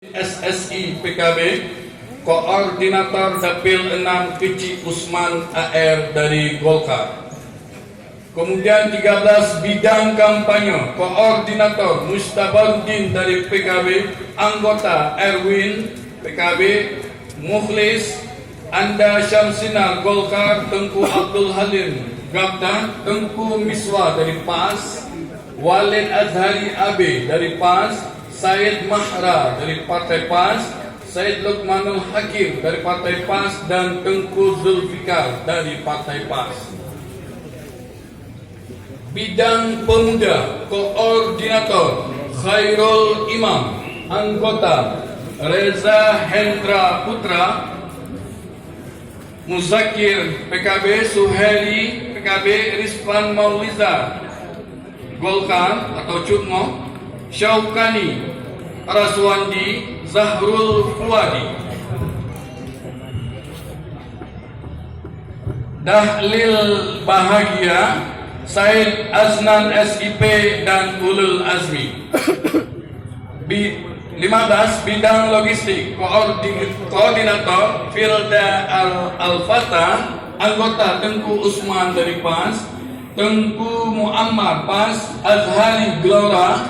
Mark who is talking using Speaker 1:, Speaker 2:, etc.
Speaker 1: SSI PKB, Koordinator Dapil 6 Kici Usman AR dari Golkar. Kemudian 13 bidang kampanye, Koordinator Mustabaruddin dari PKB, anggota Erwin PKB, Mukhlis Anda Syamsina Golkar, Tengku Abdul Halim Gabda, Tengku Miswa dari PAS, Walid Azhari AB dari PAS, Said Mahra dari Partai PAS, Said Lukmanul Hakim dari Partai PAS, dan Tengku Zulfikar dari Partai PAS. Bidang pemuda, Koordinator Khairul Imam, anggota Reza Hendra Putra, Muzakir PKB, Suheri PKB, Rizwan Mauliza Golkar atau Cutmo, Syaukani Razwandi, Zahrul Fuadi. Dahlil Bahagia, Said Aznan SIP dan Ulul Azmi. 15 bidang logistik, Koordinator Firda Al-Fatah, anggota Tengku Usman dari PAS, Tengku Muammar PAS, Azhari Glora,